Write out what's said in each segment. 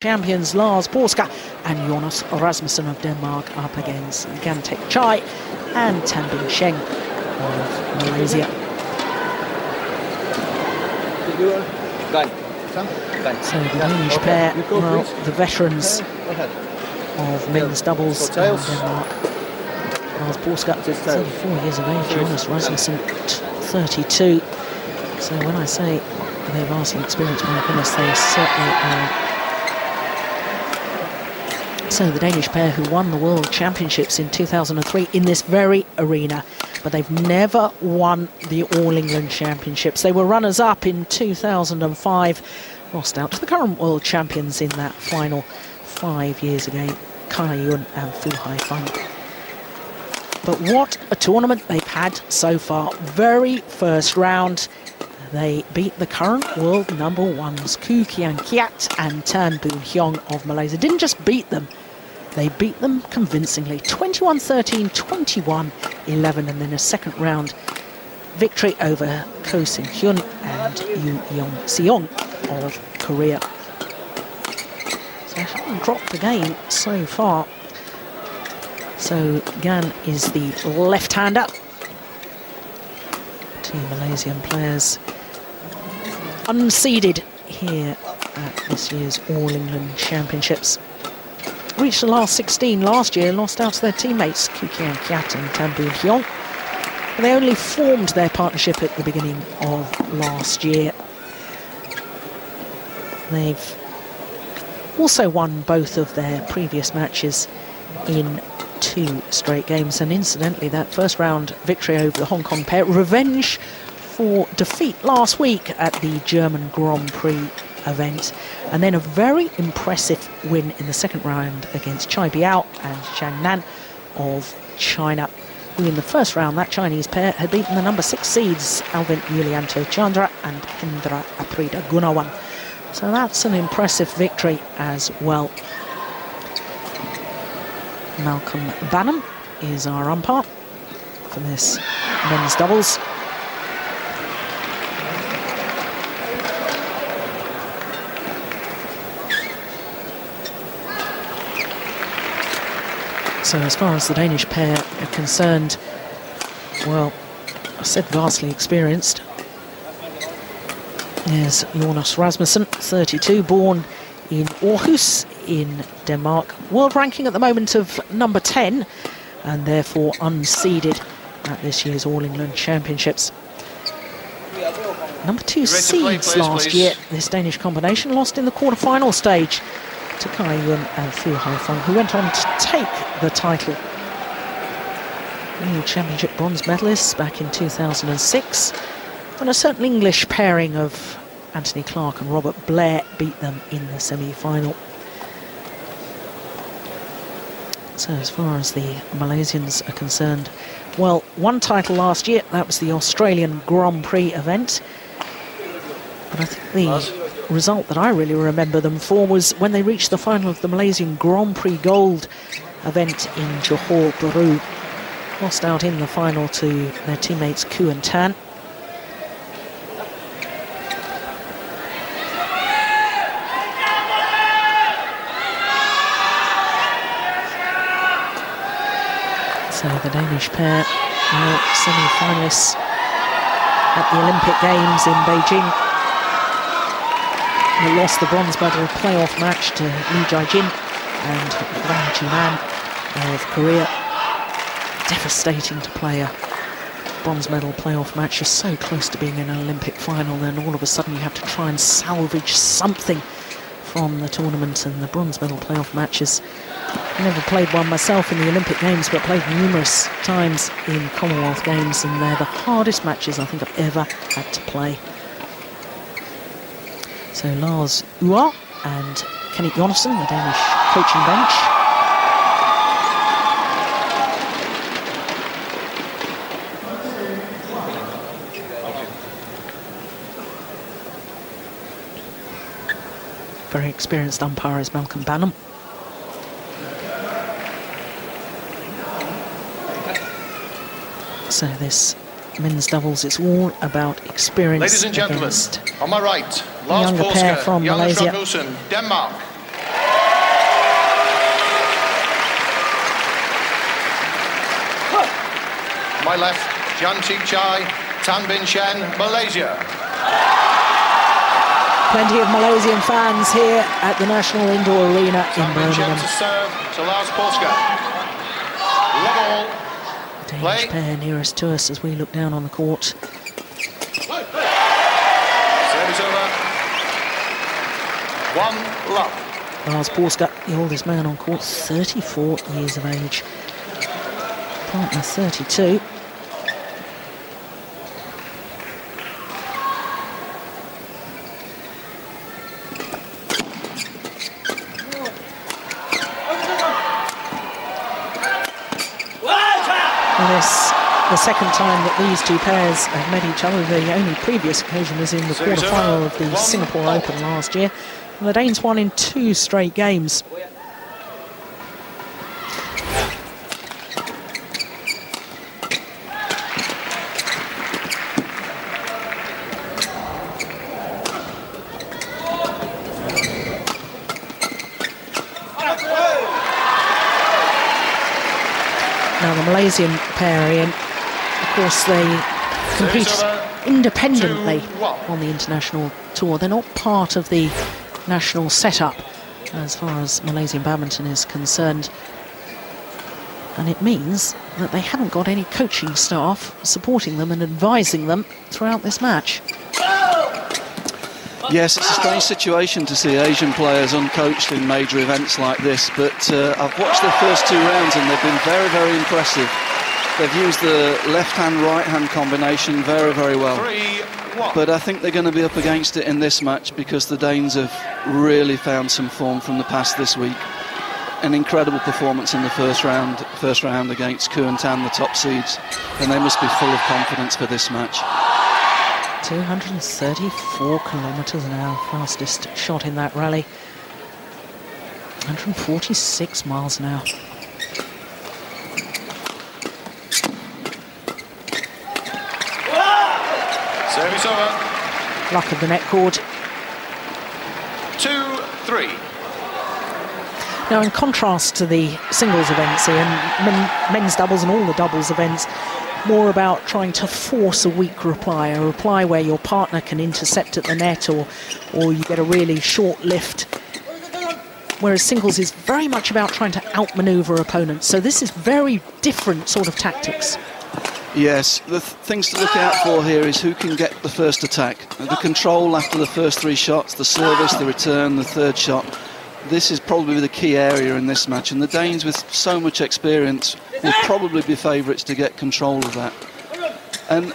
champions Lars Paaske and Jonas Rasmussen of Denmark up against Gan Teik and Shen of Malaysia. So the Danish pair, well, the veterans of men's doubles in Denmark. Lars Paaske, 34 years of age, Jonas Rasmussen, 32. So when I say they're vastly experienced, my goodness, they certainly are. So the Danish pair who won the World Championships in 2003 in this very arena, but they've never won the All England Championships. They were runners-up in 2005, lost out to the current world champions in that final 5 years ago, Kai Yun and Fu Haifeng. But what a tournament they've had so far. Very first round, they beat the current world #1s, Koo Kian Kiat and Tan Boon Hyung of Malaysia. Didn't just beat them, they beat them convincingly. 21-13, 21-11, and then a second round victory over Ko Sin Hyun and Yu Yong Seong of Korea. So they haven't dropped the game so far. So Gan is the left-hander. Two Malaysian players unseeded here at this year's All England Championships. Reached the last 16 last year, lost out to their teammates Koo Kian Kiat and Tan Boon Hyung. But they only formed their partnership at the beginning of last year. They've also won both of their previous matches in 2 straight games, and incidentally that first round victory over the Hong Kong pair, revenge for defeat last week at the German Grand Prix event, and then a very impressive win in the second round against Chai Biao and Zhang Nan of China, who in the first round, that Chinese pair had beaten the #6 seeds Alvin Yulianto Chandra and Hendra Aprida Gunawan. So that's an impressive victory as well. Malcolm Banham is our umpire for this men's doubles. So as far as the Danish pair are concerned, well, I said vastly experienced. There's Jonas Rasmussen, 32, born in Aarhus in Denmark. World ranking at the moment of #10, and therefore unseeded at this year's All England Championships. #2 seeds last year, this Danish combination, lost in the quarter-final stage to Kai Yun and Fu Haifeng, who went on to take the title. World Championship bronze medalists back in 2006, and a certain English pairing of Anthony Clark and Robert Blair beat them in the semi-final. So as far as the Malaysians are concerned, well, one title last year, that was the Australian Grand Prix event. But I think the result that I really remember them for was when they reached the final of the Malaysian Grand Prix Gold event in Johor Bahru. Lost out in the final to their teammates Koo and Tan. So the Danish pair are semi-finalists at the Olympic Games in Beijing. They lost the bronze medal playoff match to Lee Jae-jin and Wang Chi-man of Korea. Devastating to play a bronze medal playoff match. You're so close to being in an Olympic final, then all of a sudden you have to try and salvage something from the tournament, and the bronze medal playoff matches. I never played one myself in the Olympic Games, but played numerous times in Commonwealth Games, and they're the hardest matches I think I've ever had to play. So Lars Ua and Kenneth Jonassen, the Danish coaching bench. Very experienced umpire is Malcolm Banham. So this men's doubles, it's all about experience. Ladies and gentlemen, on my right, Lars Paaske from Jonas Malaysia. Rasmussen, Denmark. my left, Gan Teik, Tan Bin Shen, Malaysia. Plenty of Malaysian fans here at the National Indoor Arena in Birmingham. To serve to Lars Paaske. Love all. Danish pair nearest to us as we look down on the court. Service over. 1-love. Lars Paaske, the oldest man on court, 34 years of age. Partner 32. This the second time that these two pairs have met each other. The only previous occasion was in the quarter-final of the Singapore Open last year. And the Danes won in 2 straight games. Now the Malaysian pair, Ian, of course they compete independently on the international tour. They're not part of the national setup as far as Malaysian badminton is concerned. And it means that they haven't got any coaching staff supporting them and advising them throughout this match. Yes, it's a strange situation to see Asian players uncoached in major events like this, but I've watched their first 2 rounds and they've been very, very impressive. They've used the left-hand, right-hand combination very, very well. But I think they're going to be up against it in this match because the Danes have really found some form from the past this week. An incredible performance in the first round against Gan Teik, the top seeds, and they must be full of confidence for this match. 234 kilometres an hour, fastest shot in that rally. 146 miles an hour. Service over. Luck of the net cord. 2-3. Now, in contrast to the singles events here, men's doubles and all the doubles events, more about trying to force a weak reply, a reply where your partner can intercept at the net or you get a really short lift. Whereas singles is very much about trying to outmaneuver opponents. So this is very different sort of tactics. Yes, the things to look out for here is who can get the first attack. The control after the first 3 shots, the service, the return, the third shot. This is probably the key area in this match, and the Danes, with so much experience, will probably be favourites to get control of that. And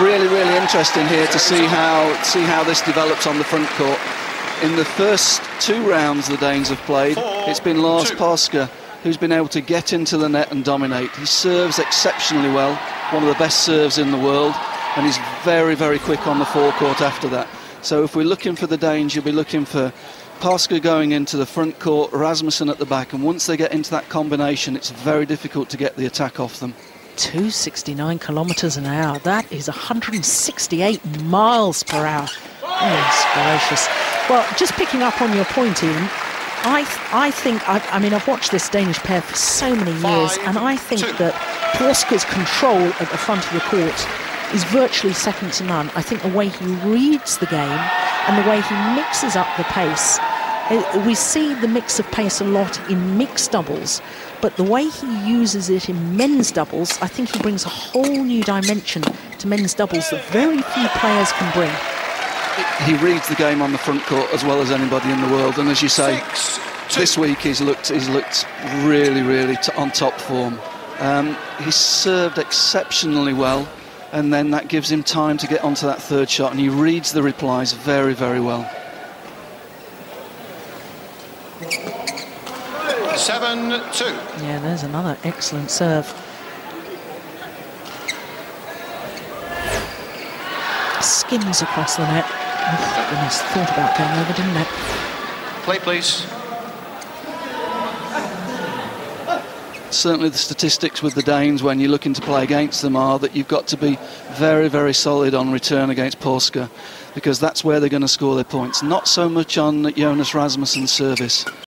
really, really interesting here to see how this develops on the front court. In the first 2 rounds the Danes have played, it's been Lars Paaske who's been able to get into the net and dominate. He serves exceptionally well, one of the best serves in the world, and he's very, very quick on the forecourt after that. So if we're looking for the Danes, you'll be looking for Paaske going into the front court, Rasmussen at the back, and once they get into that combination, it's very difficult to get the attack off them. 269 kilometres an hour. That is 168 miles per hour. Oh, gracious. Well, just picking up on your point, Ian, I think, I mean, I've watched this Danish pair for so many years, and I think that Paaske's control at the front of the court is virtually second to none. I think the way he reads the game and the way he mixes up the pace, we see the mix of pace a lot in mixed doubles, but the way he uses it in men's doubles, I think he brings a whole new dimension to men's doubles that very few players can bring. He reads the game on the front court as well as anybody in the world, and as you say, this week he's looked really, really on top form. He's served exceptionally well, and then that gives him time to get onto that third shot, and he reads the replies very, very well. 7-2. Yeah, there's another excellent serve. Skims across the net. Oh, goodness, thought about going over, didn't it? Play, please. Certainly the statistics with the Danes when you're looking to play against them are that you've got to be very, very solid on return against Paaske, because that's where they're going to score their points. Not so much on Jonas Rasmussen's service.